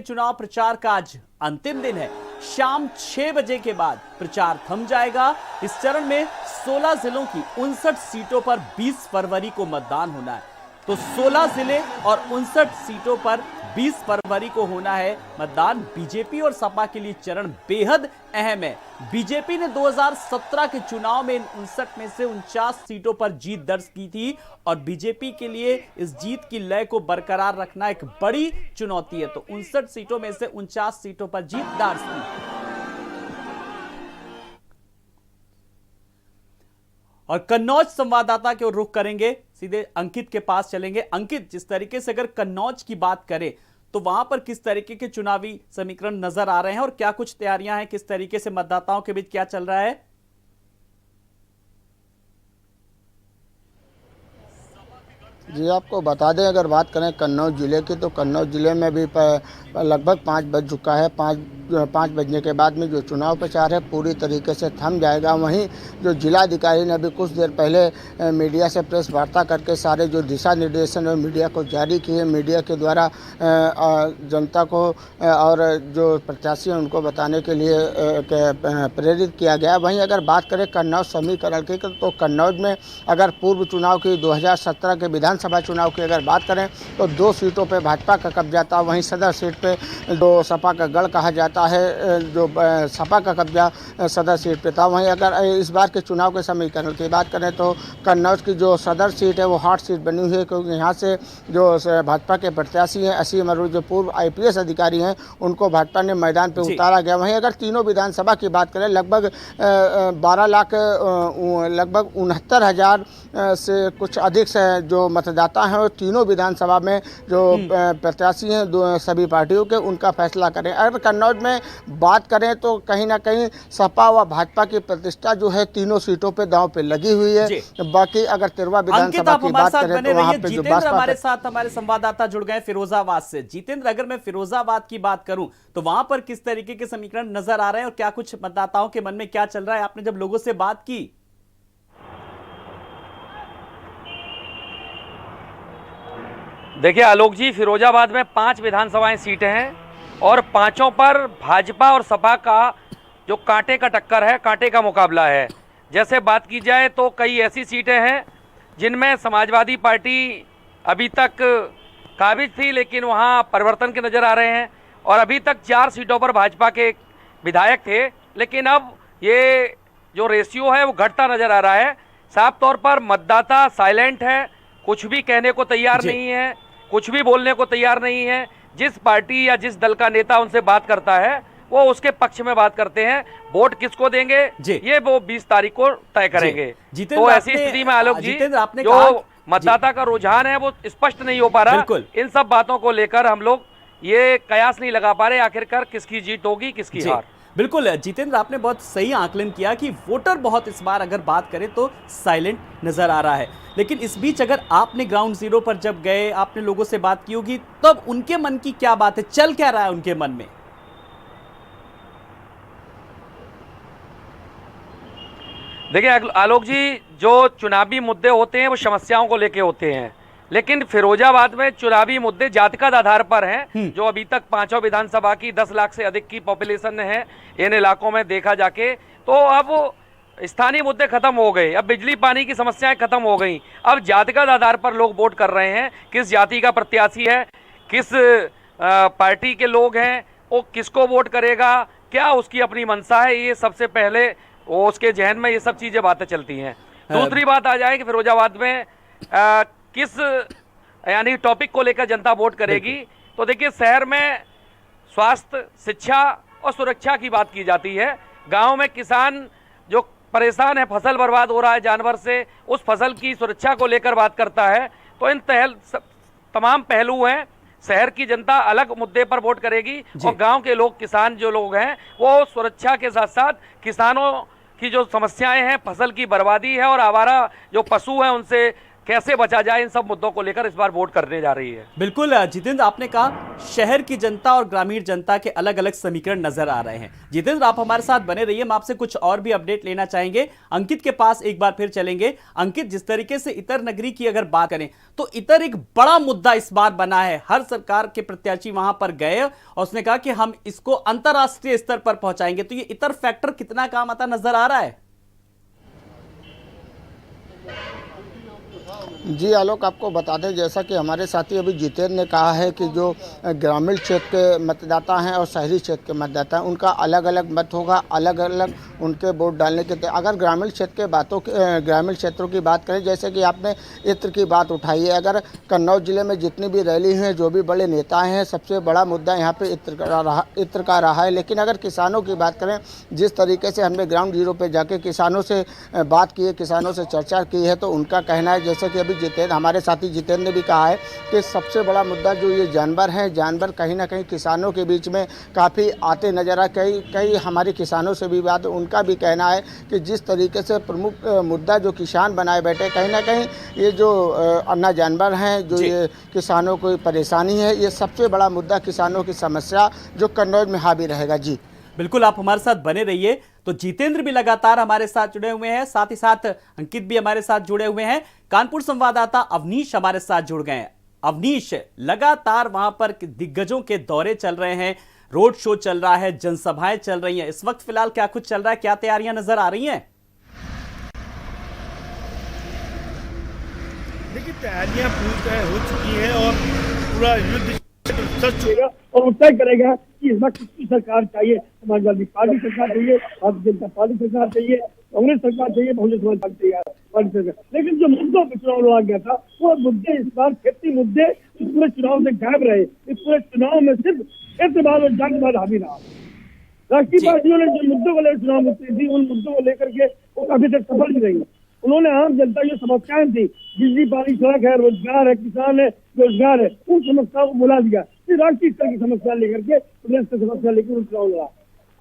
चुनाव प्रचार का आज अंतिम दिन है। शाम 6 बजे के बाद प्रचार थम जाएगा। इस चरण में 16 जिलों की 59 सीटों पर 20 फरवरी को मतदान होना है। तो 16 जिले और 59 सीटों पर 20 फरवरी को होना है मतदान। बीजेपी और सपा के लिए चरण बेहद अहम है। बीजेपी ने 2017 के चुनाव में 59 में से 49 सीटों पर जीत दर्ज की थी और बीजेपी के लिए इस जीत की लय को बरकरार रखना एक बड़ी चुनौती है। तो 59 सीटों में से 49 सीटों पर जीत दर्ज की। और कन्नौज संवाददाता के ओर रुख करेंगे, सीधे अंकित के पास चलेंगे। अंकित, जिस तरीके से अगर कन्नौज की बात करें तो वहां पर किस तरीके के चुनावी समीकरण नजर आ रहे हैं और क्या कुछ तैयारियां हैं, किस तरीके से मतदाताओं के बीच क्या चल रहा है? जी, आपको बता दें, अगर बात करें कन्नौज ज़िले की तो कन्नौज ज़िले में भी लगभग 5 बज चुका है। 5 बजने के बाद में जो चुनाव प्रचार है पूरी तरीके से थम जाएगा। वहीं जो जिलाधिकारी ने अभी कुछ देर पहले मीडिया से प्रेस वार्ता करके सारे जो दिशा निर्देशन है मीडिया को जारी किए। मीडिया के द्वारा जनता को और जो प्रत्याशी हैं उनको बताने के लिए प्रेरित किया गया। वहीं अगर बात करें कन्नौज समीकरण की तो कन्नौज में अगर पूर्व चुनाव की 2017 के विधानसभा चुनाव की अगर बात करें तो 2 सीटों पे भाजपा का कब्जा था। वहीं सदर सीट पे जो सपा का गढ़ कहा जाता है, जो सपा का कब्जा सदर सीट पे था। वहीं अगर इस बार के चुनाव के समीकरण की बात करें तो कन्नौज की जो सदर सीट है वो हॉट सीट बनी हुई है, क्योंकि यहाँ से जो भाजपा के प्रत्याशी हैं असीम अरोड़ा, जो पूर्व IPS अधिकारी हैं, उनको भाजपा ने मैदान पर उतारा गया। वहीं अगर तीनों विधानसभा की बात करें लगभग 12 लाख लगभग 69,000 से कुछ अधिक से जो मतदाता हैं वो तीनों विधानसभा में जो प्रत्याशी हैं सभी पार्टियों के, उनका फैसला करें। अगर कन्नौज में बात करें तो कहीं ना कहीं सपा व भाजपा की प्रतिष्ठा जो है तीनों सीटों पे दांव पे लगी हुई है। बाकी अगर तिरवा विधानसभा की बात करें तो वहाँ पे जो जितेंद्र हमारे साथ हमारे संवाददाता जुड़ गए फिरोजाबाद से। जितेंद्र, अगर मैं फिरोजाबाद की बात करूं तो वहां पर किस तरीके के समीकरण नजर आ रहे हैं और क्या कुछ मतदाताओं के मन में क्या चल रहा है, आपने जब लोगों से बात की? देखिए आलोक जी, फिरोजाबाद में 5 विधानसभाएं सीटें हैं और 5 पर भाजपा और सपा का जो कांटे का टक्कर है, कांटे का मुकाबला है। जैसे बात की जाए तो कई ऐसी सीटें हैं जिनमें समाजवादी पार्टी अभी तक काबिज थी, लेकिन वहां परिवर्तन के नज़र आ रहे हैं। और अभी तक 4 सीटों पर भाजपा के विधायक थे, लेकिन अब ये जो रेशियो है वो घटता नज़र आ रहा है। साफ तौर पर मतदाता साइलेंट है, कुछ भी कहने को तैयार नहीं है, कुछ भी बोलने को तैयार नहीं है। जिस पार्टी या जिस दल का नेता उनसे बात करता है वो उसके पक्ष में बात करते हैं। वोट किसको देंगे ये वो 20 तारीख को तय करेंगे। तो ऐसी स्थिति में आलोक जी, जो मतदाता का रुझान है वो स्पष्ट नहीं हो पा रहा। इन सब बातों को लेकर हम लोग ये कयास नहीं लगा पा रहे आखिरकार किसकी जीत होगी किसकी हार। बिल्कुल जितेंद्र, आपने बहुत सही आकलन किया कि वोटर बहुत इस बार अगर बात करें तो साइलेंट नजर आ रहा है। लेकिन इस बीच अगर आपने ग्राउंड जीरो पर जब गए, आपने लोगों से बात की होगी, तब उनके मन की क्या बात है, चल क्या रहा है उनके मन में? देखिए आलोक जी, जो चुनावी मुद्दे होते हैं वो समस्याओं को लेके होते हैं, लेकिन फिरोजाबाद में चुनावी मुद्दे जातिगत आधार पर हैं। जो अभी तक 5 विधानसभा की 10 लाख से अधिक की पॉपुलेशन है इन इलाकों में देखा जाके, तो अब स्थानीय मुद्दे खत्म हो गए। अब बिजली पानी की समस्याएं खत्म हो गई। अब जातिगत आधार पर लोग वोट कर रहे हैं, किस जाति का प्रत्याशी है, किस पार्टी के लोग हैं, वो किसको वोट करेगा, क्या उसकी अपनी मंशा है, ये सबसे पहले वो उसके जहन में ये सब चीज़ें बातें चलती हैं। दूसरी बात आ जाए कि फिरोजाबाद में किस यानी टॉपिक को लेकर जनता वोट करेगी, तो देखिए शहर में स्वास्थ्य, शिक्षा और सुरक्षा की बात की जाती है। गांव में किसान जो परेशान है, फसल बर्बाद हो रहा है जानवर से, उस फसल की सुरक्षा को लेकर बात करता है। तो इन तमाम पहलू हैं। शहर की जनता अलग मुद्दे पर वोट करेगी और गांव के लोग, किसान जो लोग हैं, वो सुरक्षा के साथ साथ किसानों की जो समस्याएं हैं, फसल की बर्बादी है और आवारा जो पशु हैं उनसे कैसे बचा जाए, इन सब मुद्दों को लेकर इस बार वोट करने जा रही है। बिल्कुल जितेंद्र, आपने कहा शहर की जनता और ग्रामीण जनता के अलग अलग समीकरण नजर आ रहे हैं। जितेंद्र, आप हमारे साथ बने रहिए, हम आपसे कुछ और भी अपडेट लेना चाहेंगे। अंकित के पास एक बार फिर चलेंगे। अंकित, जिस तरीके से इतर नगरी की अगर बात करें तो इतर एक बड़ा मुद्दा इस बार बना है। हर सरकार के प्रत्याशी वहां पर गए और उसने कहा कि हम इसको अंतरराष्ट्रीय स्तर पर पहुंचाएंगे। तो ये इतर फैक्टर कितना काम आता नजर आ रहा है? जी आलोक, आपको बता दें, जैसा कि हमारे साथी अभी जितेंद्र ने कहा है कि जो ग्रामीण क्षेत्र के मतदाता हैं और शहरी क्षेत्र के मतदाता हैं, उनका अलग अलग मत होगा, अलग अलग उनके वोट डालने के। अगर ग्रामीण क्षेत्रों की बात करें, जैसे कि आपने इत्र की बात उठाई है, अगर कन्नौज जिले में जितनी भी रैली हैं, जो भी बड़े नेता हैं, सबसे बड़ा मुद्दा यहाँ पे इत्र का रहा है। लेकिन अगर किसानों की बात करें, जिस तरीके से हमने ग्राउंड जीरो पे जाके किसानों से बात की है, किसानों से चर्चा की है, तो उनका कहना है, जैसे कि अभी हमारे साथी जितेंद्र ने भी कहा है कि सबसे बड़ा मुद्दा जो ये जानवर हैं, जानवर कहीं ना कहीं किसानों के बीच में काफ़ी आते नजर आए। कई हमारे किसानों से भी बात, उनका भी कहना है कि जिस तरीके से प्रमुख मुद्दा जो किसान बनाए बैठे, कहीं ना कहीं ये जो अन्ना जानवर हैं, जो ये किसानों को परेशानी है, ये सबसे बड़ा मुद्दा किसानों की समस्या जो कन्नौज में हावी रहेगा। जी बिल्कुल, आप हमारे साथ बने रहिए। तो जितेंद्र भी लगातार हमारे साथ जुड़े हुए हैं, साथ ही साथ अंकित भी हमारे साथ जुड़े हुए हैं। कानपुर संवाददाता अवनीश हमारे साथ जुड़ गए हैं। अवनीश, लगातार वहां पर दिग्गजों के दौरे चल रहे हैं, रोड शो चल रहा है, जनसभाएं चल रही हैं। इस वक्त फिलहाल क्या कुछ चल रहा है, क्या तैयारियां नजर आ रही हैं? देखिए, तैयारियां पूरी तरह हो चुकी हैं और पूरा युद्ध सच होगा और तय करेगा कि इस वक्त किसकी सरकार चाहिए। समाजवादी पार्टी सरकार चाहिए, भारतीय जनता पार्टी सरकार चाहिए, कांग्रेस सरकार चाहिए, बहुजन समाज पार्टी सरकार। लेकिन जो मुद्दों पर चुनाव लड़ा गया था, वो मुद्दे इस बार खेती मुद्दे इस पूरे चुनाव से गायब रहे। इस पूरे चुनाव में सिर्फ क्षेत्रवाद और जातिवाद हावी रहा। राष्ट्रीय पार्टियों ने जो मुद्दों को लेकर चुनाव मुद्दे थी, उन मुद्दों को लेकर के वो काफी तक सफल भी रही। उन्होंने आम जनता की समस्याएं थी, बिजली, पानी, सड़क है, रोजगार है, किसान है, रोजगार है, उन समस्याओं को बुला दिया। फिर राष्ट्रीय स्तर की समस्या लेकर के, प्रदेश की समस्या लेकर उन चुनाव लड़ा।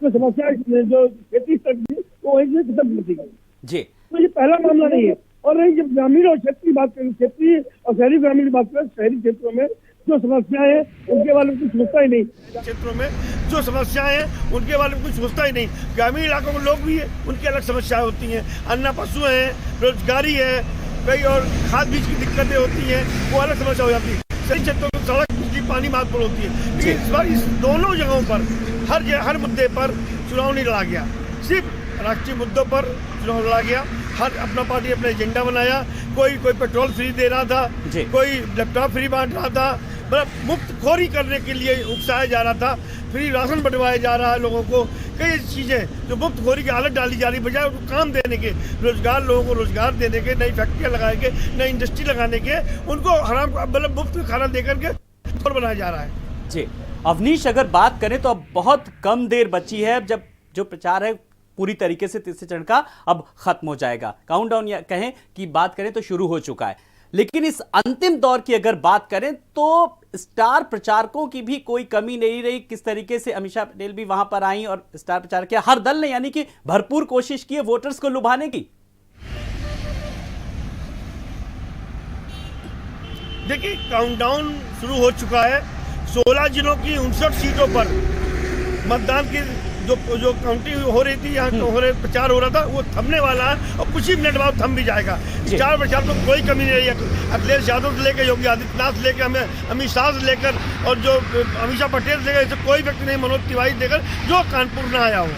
तो समस्या जो खेती स्तर की वो वहीं से खत्म होती गई जी। तो ये पहला मामला नहीं है। और रही जब ग्रामीण और क्षेत्र की बात करें, क्षेत्रीय और शहरी ग्रामीण की बात करें, शहरी क्षेत्रों में जो समस्याएं हैं उनके बारे में कुछ सोचता ही नहीं। क्षेत्रों में जो समस्याएं हैं उनके बारे में कुछ सोचता ही नहीं। ग्रामीण इलाकों में लोग भी है, उनकी अलग समस्याएं होती हैं, अन्न पशु है, रोजगारी है, कई और खाद बीज की दिक्कतें होती हैं, वो अलग समस्या हो जाती है। शहरी क्षेत्रों में सड़क, बिजली, पानी महत्वपूर्ण होती है। लेकिन इस बार इस दोनों जगहों पर हर मुद्दे पर चुनाव नहीं लड़ा गया, सिर्फ राष्ट्रीय मुद्दों पर चुनाव लड़ा गया। हर अपना पार्टी अपना एजेंडा बनाया। कोई पेट्रोल फ्री दे रहा था, कोई लैपटॉप फ्री बांट रहा था, मतलब मुफ्त खोरी करने के लिए उकसाया जा रहा था, फ्री राशन बंटवाया जा रहा है लोगों को। कई चीज़ें जो मुफ्त खोरी की आदत डाली जा रही, बजाय उनको काम देने के, रोजगार, लोगों को रोजगार देने के, नई फैक्ट्रियाँ लगाने के, नई इंडस्ट्री लगाने के, उनको हराम मतलब मुफ्त खाना देकर के बनाया जा रहा है। जी अवनीश, अगर बात करें तो अब बहुत कम देर बची है, जब जो प्रचार है पूरी तरीके से तीसरे चरण का अब खत्म हो जाएगा। काउंटडाउन या कहें कि बात करें तो शुरू हो चुका है। लेकिन इस अंतिम दौर की अगर बात करें तो स्टार प्रचारकों की भी कोई कमी नहीं रही। किस तरीके से अमीषा पटेल भी वहां पर आई और स्टार प्रचार किया, हर दल ने यानी कि भरपूर कोशिश की है वोटर्स को लुभाने की। देखिए, काउंटडाउन शुरू हो चुका है। 16 जिलों की 59 सीटों पर मतदान की जो काउंटिंग हो रही थी, यहाँ प्रचार हो रहा था, वो थमने वाला है और कुछ ही मिनट बाद थम भी जाएगा। स्टार प्रचार में कोई कमी नहीं है। अखिलेश यादव से लेकर योगी आदित्यनाथ से लेकर हमें अमित शाह से लेकर और जो अमीषा पटेल से लेकर कोई व्यक्ति नहीं, मनोज तिवारी लेकर जो कानपुर न आया हो।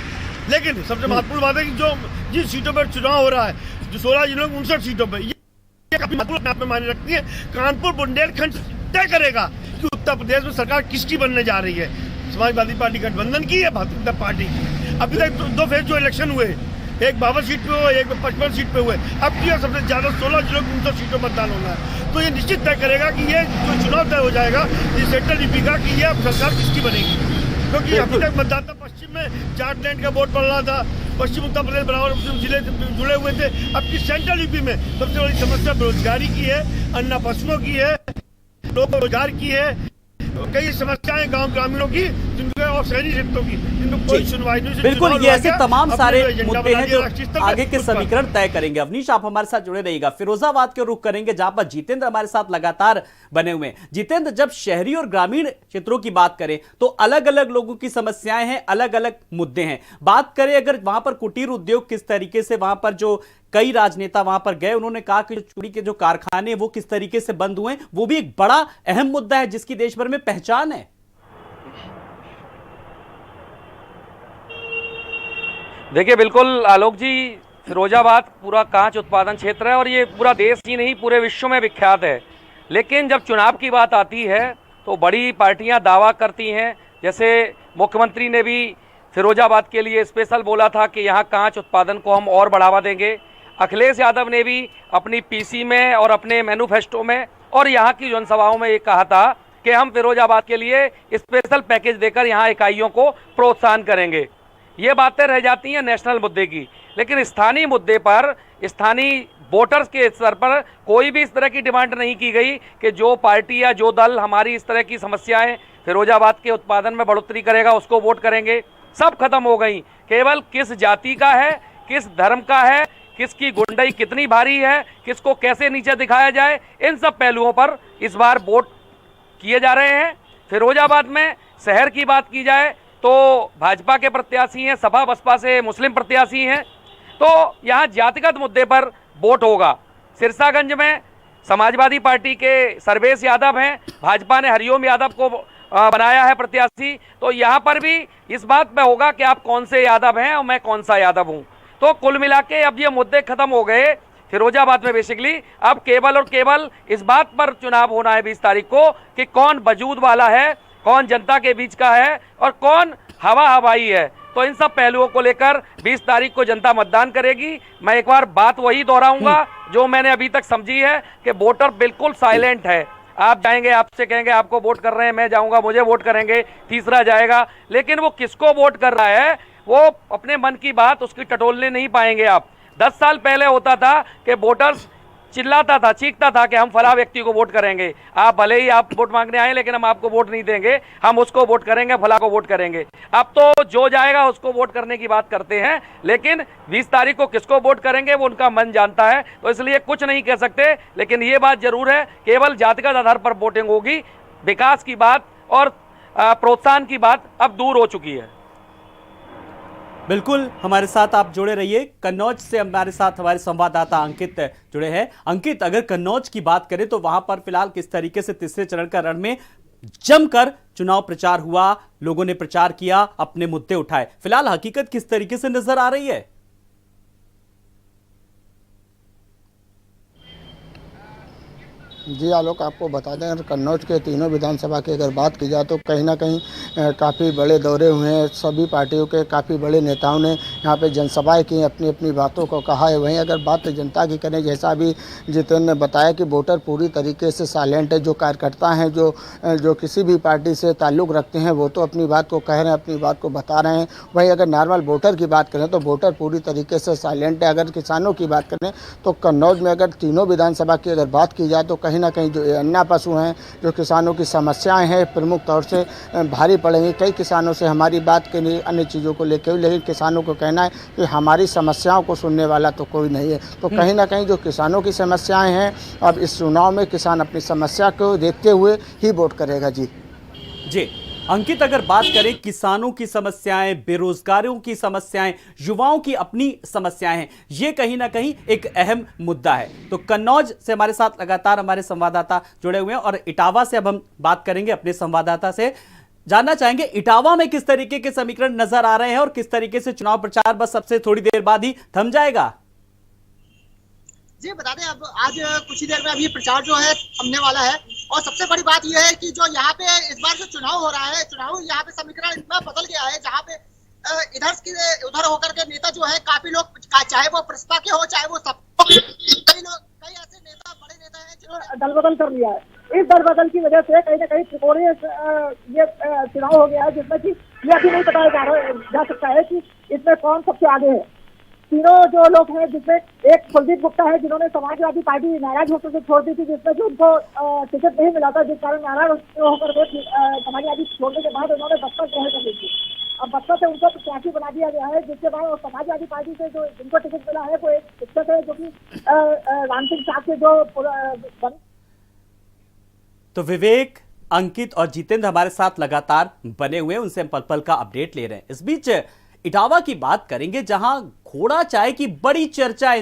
लेकिन सबसे महत्वपूर्ण बात है कि जो जिन सीटों पर चुनाव हो रहा है, जो 16 जिलों की 59 सीटों पर, ये काफी महत्वपूर्ण मायने रखती है। कानपुर बुंदेलखंड तय करेगा कि उत्तर प्रदेश में सरकार किसकी बनने जा रही है, समाजवादी पार्टी गठबंधन की है, भारतीय जनता पार्टी की। अभी तक दो फेज जो इलेक्शन हुए, एक 52 सीट पे हुए, एक 55 सीट पे हुए। अब की सबसे ज्यादा 16 जिलों की 59 सीटों पर मतदान होना है। तो ये निश्चित तय करेगा कि ये जो चुनाव तय हो जाएगा ये सेंट्रल यूपी का, कि ये सरकार किसकी बनेगी। क्योंकि अभी तक मतदाता पश्चिम में झारखंड का वोट पड़ रहा था, पश्चिम उत्तर प्रदेश बराबर जिले जुड़े हुए थे। अब की सेंट्रल यूपी में सबसे बड़ी समस्या बेरोजगारी की है, अन्न पशुओं की है, रोजगार की है, कई समस्याएं गांव ग्रामीणों की, जिनका और शहरी क्षेत्रों की, इनमें कोई सुनवाई नहीं। बिल्कुल, ये ऐसे तमाम सारे मुद्दे हैं जो राष्ट्रीय स्तर आगे के उस पर। समीकरण तय करेंगे। अवनीश, आप हमारे साथ जुड़े रहिएगा। फिरोजाबाद के रुख करेंगे जहां पर जितेंद्र हमारे साथ लगातार बने हुए हैं। जितेंद्र, जब शहरी और ग्रामीण क्षेत्रों की बात करें तो अलग अलग लोगों की समस्याएं हैं, अलग अलग मुद्दे हैं। बात करें अगर वहां पर कुटीर उद्योग किस तरीके से, वहां पर जो कई राजनेता वहां पर गए, उन्होंने कहा कि चूड़ी के जो कारखाने वो किस तरीके से बंद हुए, वो भी एक बड़ा अहम मुद्दा है जिसकी देश भर में पहचान है। देखिए, बिल्कुल आलोक जी, फिरोजाबाद पूरा कांच उत्पादन क्षेत्र है और ये पूरा देश ही नहीं पूरे विश्व में विख्यात है। लेकिन जब चुनाव की बात आती है तो बड़ी पार्टियां दावा करती हैं। जैसे मुख्यमंत्री ने भी फिरोजाबाद के लिए स्पेशल बोला था कि यहाँ कांच उत्पादन को हम और बढ़ावा देंगे। अखिलेश यादव ने भी अपनी पीसी में और अपने मैनिफेस्टो में और यहाँ की जनसभाओं में ये कहा था कि हम फिरोजाबाद के लिए स्पेशल पैकेज देकर यहाँ इकाइयों को प्रोत्साहन करेंगे। ये बातें रह जाती हैं नेशनल मुद्दे की, लेकिन स्थानीय मुद्दे पर, स्थानीय वोटर्स के स्तर पर कोई भी इस तरह की डिमांड नहीं की गई कि जो पार्टी या जो दल हमारी इस तरह की समस्याएं फिरोजाबाद के उत्पादन में बढ़ोतरी करेगा उसको वोट करेंगे। सब खत्म हो गई। केवल किस जाति का है, किस धर्म का है, किसकी गुंडई कितनी भारी है, किसको कैसे नीचे दिखाया जाए, इन सब पहलुओं पर इस बार वोट किए जा रहे हैं। फिरोजाबाद में शहर की बात की जाए तो भाजपा के प्रत्याशी हैं, सपा बसपा से मुस्लिम प्रत्याशी हैं, तो यहाँ जातिगत मुद्दे पर वोट होगा। सिरसागंज में समाजवादी पार्टी के सर्वेश यादव हैं, भाजपा ने हरिओम यादव को बनाया है प्रत्याशी, तो यहाँ पर भी इस बात पे होगा कि आप कौन से यादव हैं और मैं कौन सा यादव हूँ। तो कुल मिला के अब ये मुद्दे खत्म हो गए फिरोजाबाद में। बेसिकली अब केवल और केवल इस बात पर चुनाव होना है 20 तारीख को कि कौन वजूद वाला है, कौन जनता के बीच का है और कौन हवाई है। तो इन सब पहलुओं को लेकर 20 तारीख को जनता मतदान करेगी। मैं एक बार बात वही दोहराऊंगा जो मैंने अभी तक समझी है कि वोटर बिल्कुल साइलेंट है। आप जाएंगे, आपसे कहेंगे आपको वोट कर रहे हैं, मैं जाऊंगा मुझे वोट करेंगे, तीसरा जाएगा, लेकिन वो किसको वोट कर रहा है वो अपने मन की बात उसकी टटोलने नहीं पाएंगे आप। 10 साल पहले होता था कि वोटर्स चिल्लाता था, चीखता था कि हम फला व्यक्ति को वोट करेंगे। आप भले ही आप वोट मांगने आए लेकिन हम आपको वोट नहीं देंगे, हम उसको वोट करेंगे, फला को वोट करेंगे। अब तो जो जाएगा उसको वोट करने की बात करते हैं, लेकिन 20 तारीख को किसको वोट करेंगे वो उनका मन जानता है, तो इसलिए कुछ नहीं कह सकते। लेकिन ये बात जरूर है, केवल जातिगत आधार पर वोटिंग होगी। विकास की बात और प्रोत्साहन की बात अब दूर हो चुकी है। बिल्कुल, हमारे साथ आप जुड़े रहिए। कन्नौज से हमारे साथ हमारे संवाददाता अंकित जुड़े हैं। अंकित, अगर कन्नौज की बात करें तो वहां पर फिलहाल किस तरीके से तीसरे चरण का रण में जमकर चुनाव प्रचार हुआ, लोगों ने प्रचार किया, अपने मुद्दे उठाए, फिलहाल हकीकत किस तरीके से नजर आ रही है? जी आलोक, आपको बता दें, अगर कन्नौज के तीनों विधानसभा की अगर बात की जाए तो कहीं ना कहीं काफ़ी बड़े दौरे हुए हैं। सभी पार्टियों के काफ़ी बड़े नेताओं ने यहाँ पे जनसभाएं की, अपनी अपनी बातों को कहा है। वहीं अगर बात जनता की करें, जैसा अभी जितेंद्र ने बताया कि वोटर पूरी तरीके से साइलेंट है। जो कार्यकर्ता हैं, जो किसी भी पार्टी से ताल्लुक़ रखते हैं, वो तो अपनी बात को कह रहे हैं, अपनी बात को बता रहे हैं। वहीं अगर नॉर्मल वोटर की बात करें तो वोटर पूरी तरीके से साइलेंट है। अगर किसानों की बात करें तो कन्नौज में अगर तीनों विधानसभा की अगर बात की जाए तो कहीं ना कहीं जो अन्ना पशु हैं, जो किसानों की समस्याएं हैं, प्रमुख तौर से भारी पड़ेंगी। कई किसानों से हमारी बात के लिए अन्य चीज़ों को लेकर, लेकिन किसानों को कहना है कि हमारी समस्याओं को सुनने वाला तो कोई नहीं है। तो कहीं ना कहीं जो किसानों की समस्याएं हैं, अब इस चुनाव में किसान अपनी समस्या को देखते हुए ही वोट करेगा। जी अंकित, अगर बात करें किसानों की समस्याएं, बेरोजगारों की समस्याएं, युवाओं की अपनी समस्याएं हैं, ये कहीं ना कहीं एक अहम मुद्दा है। तो कन्नौज से हमारे साथ लगातार हमारे संवाददाता जुड़े हुए हैं और इटावा से अब हम बात करेंगे अपने संवाददाता से। जानना चाहेंगे इटावा में किस तरीके के समीकरण नजर आ रहे हैं और किस तरीके से चुनाव प्रचार बस सबसे थोड़ी देर बाद ही थम जाएगा? जी बता दें, अब आज कुछ ही देर में अभी प्रचार जो है थमने वाला है। और सबसे बड़ी बात यह है कि जो यहाँ पे इस बार जो चुनाव हो रहा है, चुनाव यहाँ पे समीकरण इतना बदल गया है, जहाँ पे उधर होकर के नेता जो है काफी लोग, चाहे वो प्रसपा के हो चाहे वो सब, कई ऐसे नेता, बड़े नेता हैं जो दल बदल कर लिया है। इस दल बदल की वजह से कहीं ना कहीं त्रिकोणीय ये चुनाव हो गया है, जिसमें कि ये अभी नहीं बताया जा सकता है कि इसमें कौन सबसे आगे है। तीनों जो लोग हैं, जिसमें एक कुलदीप गुप्ता है जिन्होंने समाजवादी पार्टी नाराज होकर के छोड़ दी थी, जिसमें जो उनको टिकट नहीं मिला था, जिस कारण नाराज होकर के समाजवादी छोड़ने के बाद उन्होंने बसपा ग्रहण कर ली थी। अब बसपा से उनको प्रत्याशी बना दिया गया है, जिसके बाद समाजवादी पार्टी से जो जिनको टिकट मिला है वो एक शिक्षक है जो कि राम सिंह साहब के जो तो विवेक, अंकित और जितेंद्र हमारे साथ लगातार बने हुए हैं, उनसे हम पल पल का अपडेट ले रहे हैं। इस बीच इटावा की बात करेंगे, जहां घोड़ा चाय की बड़ी चर्चा है।